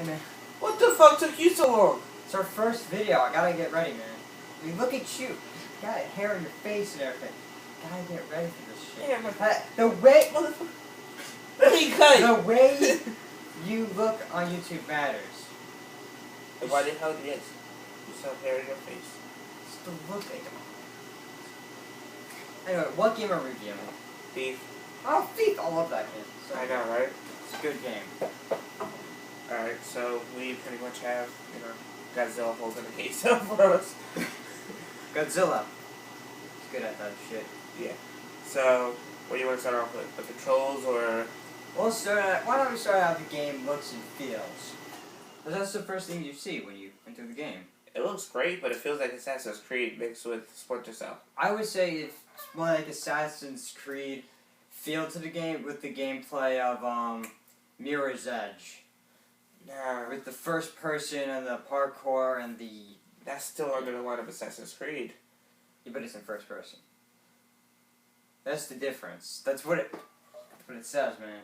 Hey man, What the fuck took you so long? it's our first video. I gotta get ready, man. I mean, look at you. You got hair in your face and everything. Gotta get ready for this shit. Yeah, but The way, let me cut. the way you look on YouTube matters. Why the hell yes? You still have hair in your face. It's the look. Anyway, what game are we reviewing? Thief. Oh, Thief! I love that game. I know, right? It's a good game. Alright, so we pretty much have, Godzilla holding a case up for us. Godzilla. He's good at that shit. Yeah. So, what do you want to start off with? The controls or... Why don't we start out how the game looks and feels? Because that's the first thing you see when you enter the game. It looks great, but it feels like Assassin's Creed mixed with Splinter Cell. I would say it's more like Assassin's Creed feel to the game with the gameplay of Mirror's Edge. Nah. With the first person and the parkour and the... That's still under the line of Assassin's Creed. Yeah, but it's in first person. That's the difference. That's what it says, man.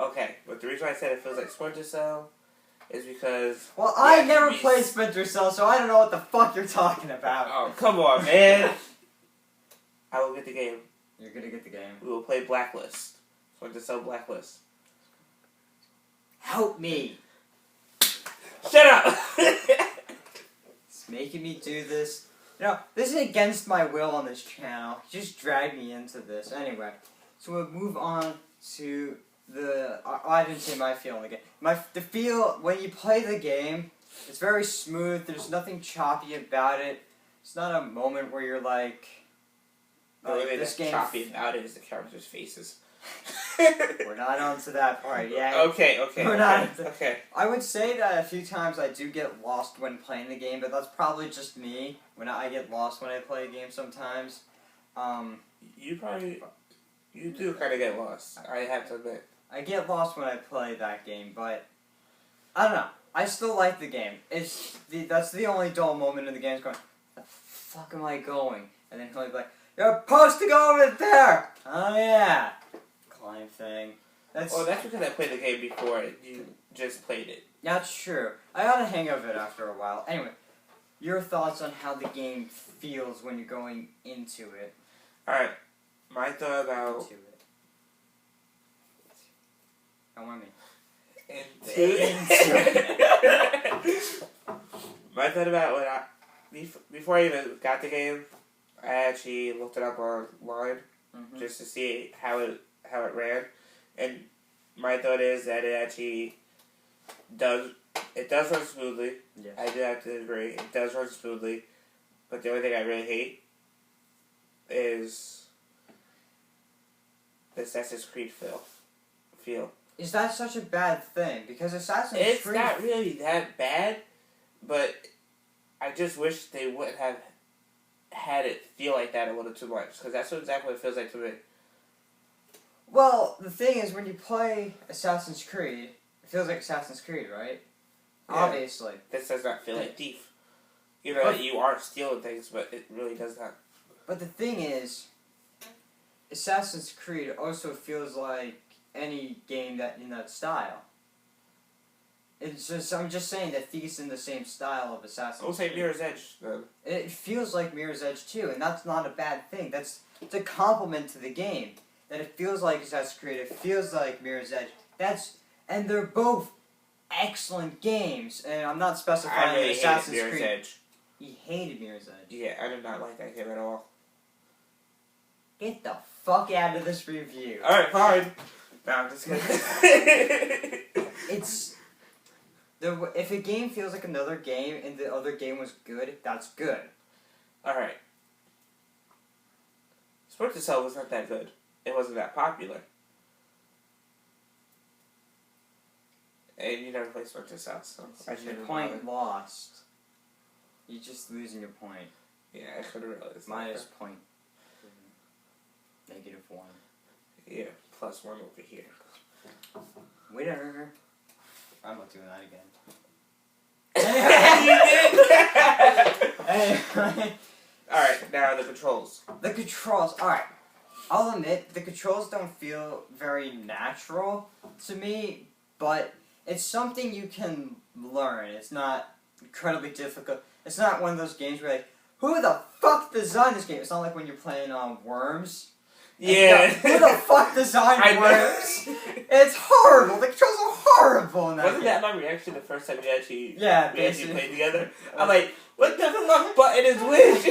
Okay, but the reason I said it feels like Splinter Cell is because... Well, I never played Splinter Cell, so I don't know what the fuck you're talking about. Oh, come on, man. I will get the game. You're gonna get the game. We will play Blacklist. Splinter Cell Blacklist. Help me! Shut up! It's making me do this. You know, this is against my will on this channel. He just dragged me into this. Anyway, so we'll move on to the... I didn't say my feel in the game. The feel, when you play the game, it's very smooth. There's nothing choppy about it. It's not a moment where you're like... The only thing this that's game choppy about it is the characters' faces. We're not on to that part yet. Okay. We're not. Okay. I would say that a few times I do get lost when playing the game, but that's probably just me. I get lost when I play a game sometimes. You do kind of get lost. I have to admit. I get lost when I play that game, but I don't know. I still like the game. That's the only dull moment in the game. Is going, the fuck am I going? And then he'll be like, you're supposed to go over there. Oh yeah. Climb thing. That's because I played the game before you just played it. That's true. I got a hang of it after a while. Anyway, your thoughts on how the game feels when you're going into it. Alright. My thought about... Into it. I want me. Into it. My thought about when before I even got the game, I actually looked it up online just to see how it ran, and my thought is that it actually does run smoothly. Yes. I do have to agree, it does run smoothly, but the only thing I really hate is the Assassin's Creed feel. Is that such a bad thing? Because Assassin's It's Creed... not really that bad, but I just wish they wouldn't have had it feel like that a little too much, because that's exactly what it feels like to me. Well, the thing is, when you play Assassin's Creed, it feels like Assassin's Creed, right? Yeah. Obviously. This does not feel like Thief. You know, you are stealing things, but it really does not. But the thing is, Assassin's Creed also feels like any game in that style. It's just, I'm just saying that Thief's in the same style of Assassin's Creed. We'll say Mirror's Edge, then. It feels like Mirror's Edge too, and that's not a bad thing. It's a compliment to the game. That it feels like Assassin's Creed, it feels like Mirror's Edge. And they're both excellent games, and I'm not specifying I really Assassin's hated Creed. Mirror's Edge. He hated Mirror's Edge. Yeah, I did not like that game at all. Get the fuck out of this review. Alright, fine. No, I'm just kidding. If a game feels like another game, and the other game was good, that's good. Alright. Splinter Cell was not that good. It wasn't that popular. And you never played Splinter Cell, so I should have. Your point lost. You're just losing your point. Yeah, I should have realized. Minus point. -1. Yeah, +1 over here. Winner. I'm not doing that again. Anyway. Alright, now the controls. The controls. Alright. I'll admit, the controls don't feel very natural to me, but it's something you can learn. It's not incredibly difficult. It's not one of those games where like, who the fuck designed this game? It's not like when you're playing on Worms. Yeah. Who the fuck designed Worms? It's horrible. The controls are horrible in that Wasn't game. that my reaction the first time we actually played together? I'm like, what the fuck button is which?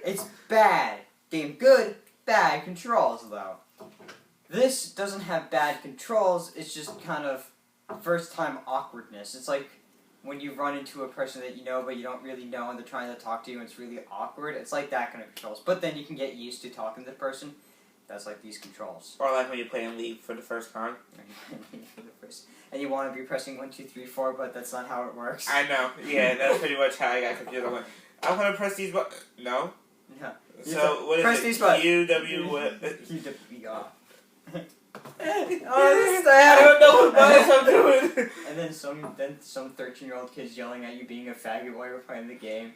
It's bad. Game good, bad controls though. This doesn't have bad controls, it's just kind of first time awkwardness. It's like when you run into a person that you know but you don't really know and they're trying to talk to you and it's really awkward. It's like that kind of controls. But then you can get used to talking to the person. That's like these controls. Or like when you play in League for the first time. And you want to be pressing 1, 2, 3, 4, but that's not how it works. I know. Yeah, that's pretty much how I got confused. I'm like, I want to press these buttons. No. No. So what is press it? These buttons. Q W what? QWR. I don't know what buttons I'm doing. And then some 13-year-old kids yelling at you being a faggot while you're playing the game.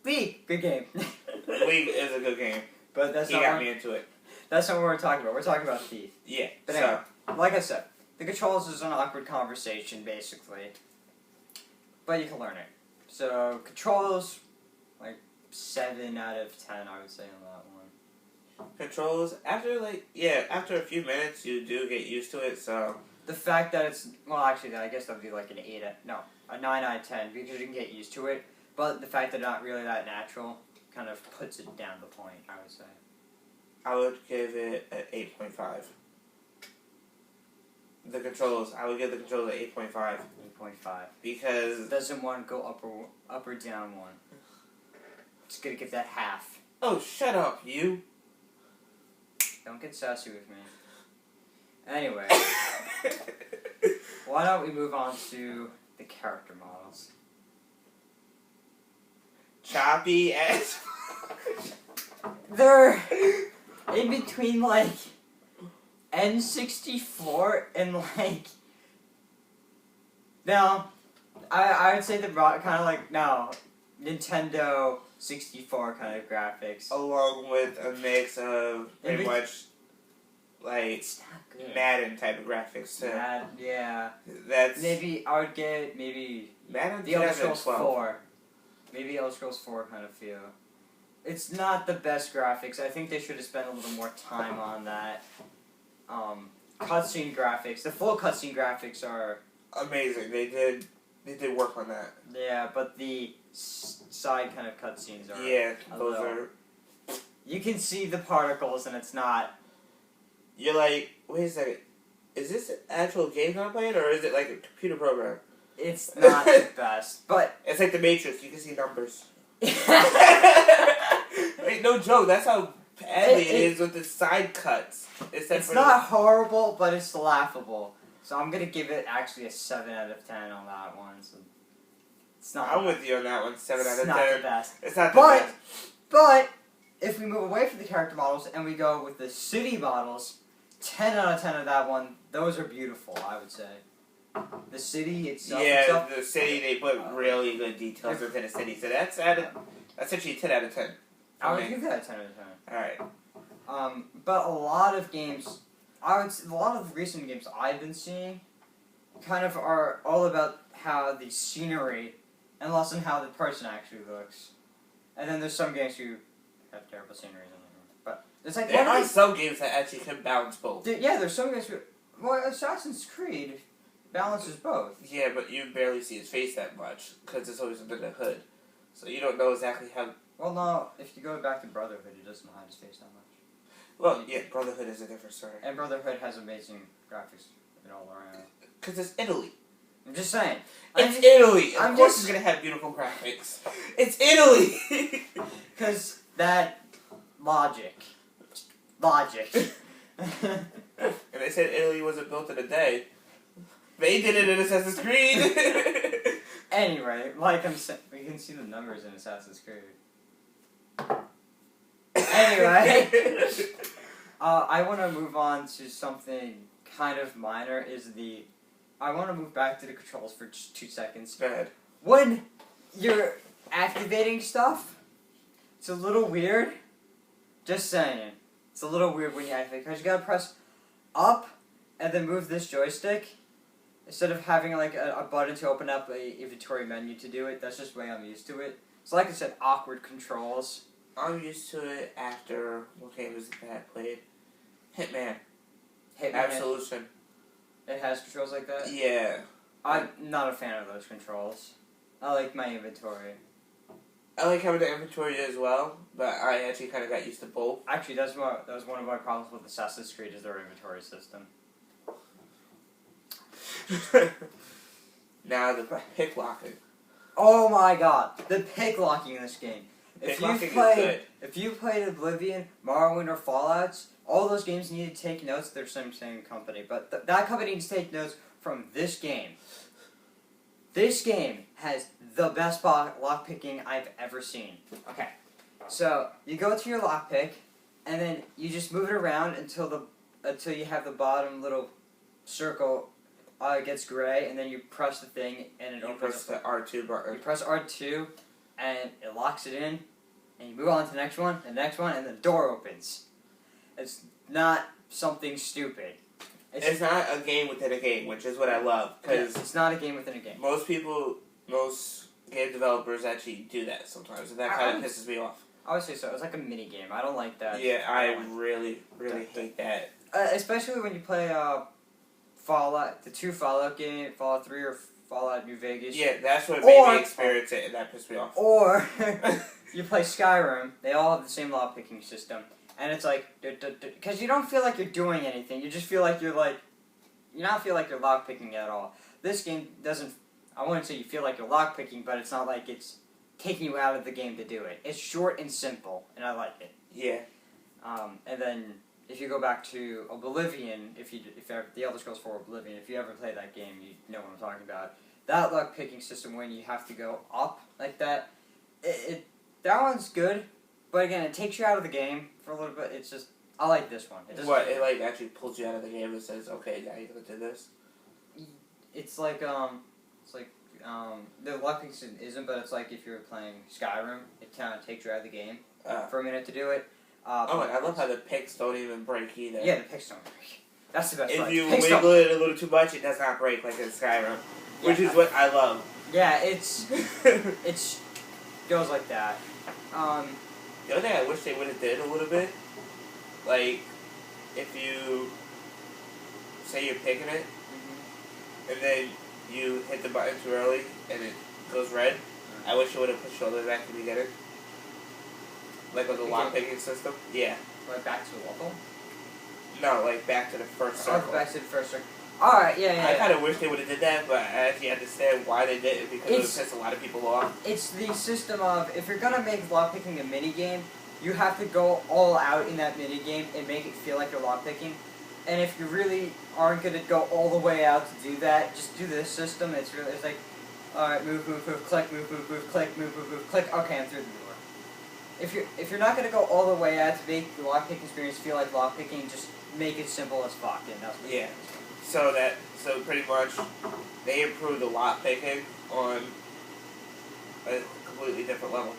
League, good game. League is a good game. But that's he got me into it. That's not what we're talking about. We're talking about Thief. Yeah. But anyway, like I said, the controls is an awkward conversation, basically. But you can learn it. So, controls, like 7 out of 10, I would say on that one. Controls, after a few minutes, you do get used to it, so... The fact that it's, well actually, I guess that would be like a 9 out of 10, because you can get used to it. But the fact that they're not really that natural kind of puts it down the point, I would say. I would give it an 8.5. The controls, I would give the controls an 8.5. 8.5. Because... Doesn't one go up or down one? Just gonna give that half. Oh, shut up, you. Don't get sassy with me. Anyway. Why don't we move on to the character models? Choppy as... They're in between, like, N64 and, like... No, I would say the kind of like, no, Nintendo 64 kind of graphics. Along with a mix of pretty much, like, Madden type of graphics, too. Yeah. That's... Maybe, I would get, Madden the Elder Scrolls 4. Maybe Elder Scrolls 4 kind of feel. It's not the best graphics. I think they should have spent a little more time on that. Cutscene graphics. The full cutscene graphics are... amazing. They did work on that. Yeah, but the side kind of cutscenes are... Yeah, those are... You can see the particles and it's not... You're like, wait a second. Is this an actual game I'm playing or is it like a computer program? It's not the best, but... It's like the Matrix. You can see numbers. Like, no joke. That's how badly it is with the side cuts. It's not horrible, but it's laughable. So I'm going to give it actually a 7 out of 10 on that one. So it's not... I'm with you on that one. 7 out of 10. It's not the best. It's not the best. But, if we move away from the character models and we go with the city models, 10 out of 10 of that one, those are beautiful, I would say. The city itself. Yeah, the city, they put really good details within the city. So that's actually 10 out of 10. I would give that a 10 out of 10. Alright. But a lot of games, a lot of recent games I've been seeing kind of are all about how the scenery and less on how the person actually looks. And then there's some games who have terrible scenery. But it's like there are some games that actually can balance both. Yeah, there's some games who... Well, Assassin's Creed balances both. Yeah, but you barely see his face that much because it's always under the hood. So you don't know exactly how... Well, no, if you go back to Brotherhood, he doesn't hide his face that much. Well, yeah, Brotherhood is a different story. And Brotherhood has amazing graphics all around. Because it's Italy. I'm just saying. It's Italy! Of course it's going to have beautiful graphics. It's Italy! Because that... Logic. And they said Italy wasn't built in a day. They did it in Assassin's Creed! Anyway, like I'm saying, we can see the numbers in Assassin's Creed. Anyway, I want to move on to something kind of minor. I want to move back to the controls for just 2 seconds. Go ahead. When you're activating stuff, it's a little weird. Just saying. It's a little weird when you activate, because you gotta press up and then move this joystick. instead of having like a button to open up a inventory menu to do it, that's just the way I'm used to it. So like I said, awkward controls. I'm used to it after, what game was it that I played? Hitman. Hitman. Absolution. It has controls like that? Yeah. I'm not a fan of those controls. I like my inventory. I like having the inventory as well, but I actually kind of got used to both. Actually, that was one of my problems with Assassin's Creed is their inventory system. Now the pick locking. Oh my god, the pick locking in this game. Pick locking is good. If you played Oblivion, Morrowind, or Fallouts, all those games need to take notes. They're same company, but that company needs to take notes from this game. This game has the best lockpicking I've ever seen. Okay, so you go to your lockpick, and then you just move it around until you have the bottom little circle gets gray, and then you press the thing, and it opens. Press the R2 button. You press R2, and it locks it in, and you move on to the next one, and the door opens. It's not something stupid. It's not a game within a game, which is what I love. Because it's not a game within a game. Most game developers actually do that sometimes, and that kind of pisses me off. I would say so. It's like a mini game. I don't like that. Yeah, I really hate that. Especially when you play Fallout, the 2 Fallout game, Fallout 3 or Fallout New Vegas. Yeah, that's what made me experience it, and that pissed me off. Or you play Skyrim. They all have the same law picking system. And it's like, because you don't feel like you're doing anything. You just feel like you not feel like you're lockpicking at all. This game doesn't, I wouldn't say you feel like you're lockpicking, but it's not like it's taking you out of the game to do it. It's short and simple, and I like it. Yeah. And then, if you go back to Oblivion, the Elder Scrolls 4 Oblivion, if you ever play that game, you know what I'm talking about. That lockpicking system when you have to go up like that, that one's good. But again, it takes you out of the game for a little bit. It's just, I like this one. It like actually pulls you out of the game and says, okay, now you're gonna do this? It's like, the lockpicking system isn't, but it's like if you're playing Skyrim, it kind of takes you out of the game for a minute to do it. I love how the picks don't even break either. Yeah, the picks don't break. That's the best part. If you wiggle it a little too much, it does not break like in Skyrim, which is what I love. Yeah, it's goes like that. The other thing I wish they would have did a little bit, like, if you say you're picking it, and then you hit the button too early, and it goes red, I wish you would have pushed all the way back to the beginning. Like with the lock picking system. Yeah. Like back to the level? No, like back to the first circle. Oh, back to the first circle. Alright, yeah. I kind of wish they would have did that, but I actually understand why they did it, because it would piss a lot of people off. It's the system of, if you're going to make lockpicking a minigame, you have to go all out in that minigame and make it feel like you're lockpicking. And if you really aren't going to go all the way out to do that, just do this system. It's like, alright, move, click, move, click, move, click. Okay, I'm through the door. If you're not going to go all the way out to make the lockpicking experience feel like lockpicking, just make it simple as fuck. And that's what So pretty much, they improved the lock picking on a completely different level.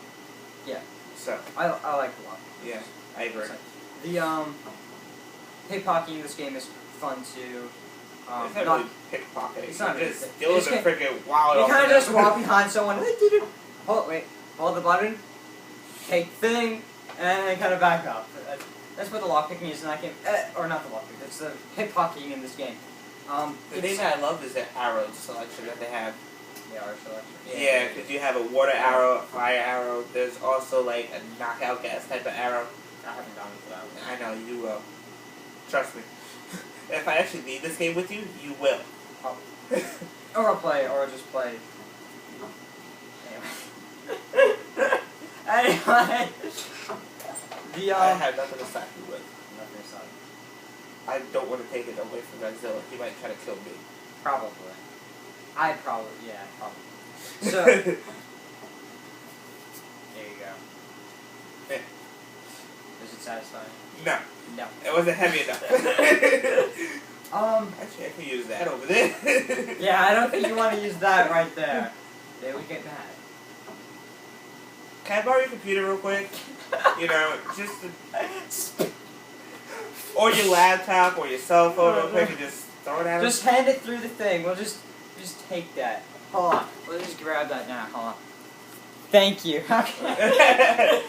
Yeah. So I like the lock. Yeah, I agree. The pickpocketing in this game is fun too. It's not really pickpocketing. It's not just stealing the freaking wild. You kind of just walk behind someone. Hold the button, take thing, and then kind of back up. That's what the lockpicking is in that game, or not the lockpicking. It's the pickpocketing in this game. The thing that I love is the arrow selection that they have. The arrow selection. Yeah, because you have a water arrow, a fire arrow. There's also like a knockout gas type of arrow. I haven't gone into that one. I know, you will. Trust me. If I actually leave this game with you, you will. Oh. Or I'll just play. Anyway. I have nothing to stop you with. Nothing to stop. I don't want to take it away from Godzilla. He might try to kill me. Probably. Probably. So, there you go. Yeah. Is it satisfying? No. No. It wasn't heavy enough. Actually, I can use that over there. Yeah, I don't think you want to use that right there. They would get mad. Can I borrow your computer real quick? You know, just or your laptop or your cell phone real quick and just Throw it at him. Just hand it through the thing. We'll just take that. Hold on. We'll just grab that now. Hold on. Thank you. Okay.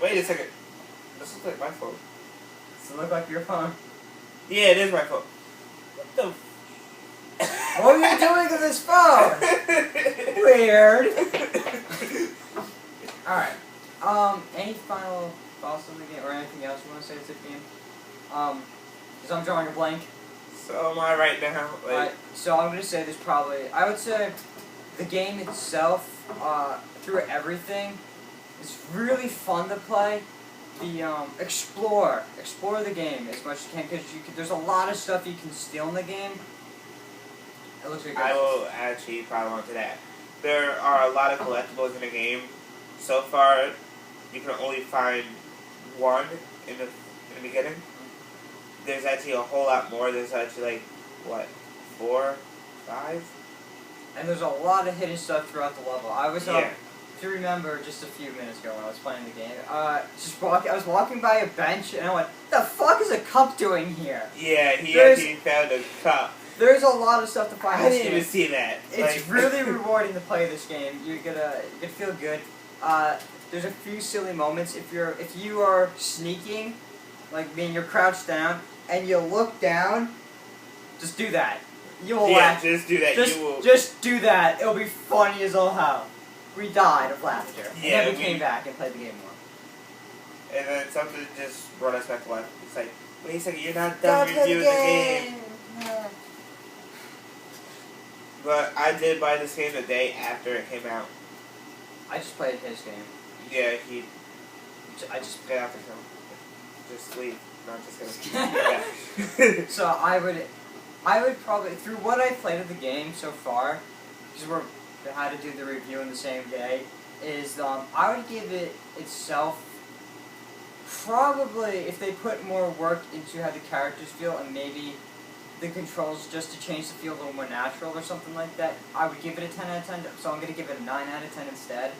Wait a second. This looks like my phone. Does it look like your phone? Yeah, it is my phone. What the? What are you doing with this phone? Weird. Alright. Any final thoughts on the game or anything else you want to say to the game? Because I'm drawing a blank. So am I right now. Like, Alright, so I'm going to say there's probably, I would say the game itself, through everything, is really fun to play. The, explore the game as much as you can, because there's a lot of stuff you can steal in the game. It looks like I will actually pile onto that. There are a lot of collectibles in the game. So far, you can only find one in the beginning. There's actually a whole lot more. There's actually like, what, 4, 5? And there's a lot of hidden stuff throughout the level. I was, Yeah. if you remember, just a few minutes ago when I was playing the game, I was walking by a bench and I went, "The fuck is a cup doing here?" Yeah, he actually found a cup. There's a lot of stuff to find. I didn't even see that. It's really rewarding to play this game. You're gonna feel good. There's a few silly moments if you are sneaking, like being you're crouched down and you look down. Just do that. You will laugh. Just do that. Just do that. It'll be funny as all hell. We died of laughter. Yeah, and then we came back and played the game more. And then something just brought us back to life. It's like, wait a second, you're not done reviewing the game. But I did buy this game the day after it came out. I just played his game. Yeah, I just get out the film. Just leave. No, I'm just gonna. So I would probably, through what I played of the game so far, because we had to do the review in the same day, is I would give it itself probably, if they put more work into how the characters feel and maybe the controls just to change the feel a little more natural or something like that, I would give it a 10 out of 10, so I'm going to give it a 9 out of 10 instead.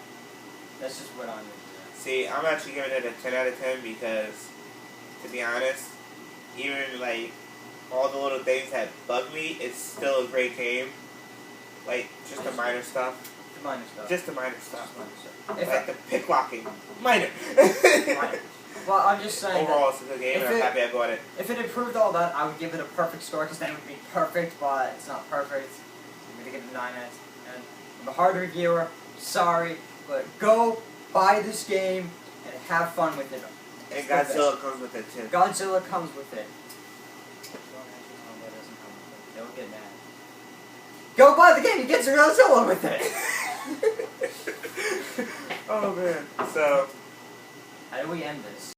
That's just what I'm going to do. See, I'm actually giving it a 10 out of 10 because, to be honest, even like all the little things that bug me, it's still a great game. Like, just the minor stuff. The minor stuff. Just the minor stuff. If the pick locking. Minor. Minor. Well, I'm just saying. Overall, it's a good game, and I'm happy I bought it. If it improved all that, I would give it a perfect score, because then it would be perfect, but it's not perfect. I'm going to give it a 9 out of 10. I'm a hard reviewer. Sorry. But go buy this game and have fun with it. And Godzilla comes with it, too. Godzilla comes with it. Don't get mad. Go buy the game and get Godzilla with it! Oh, man. So, how do we end this?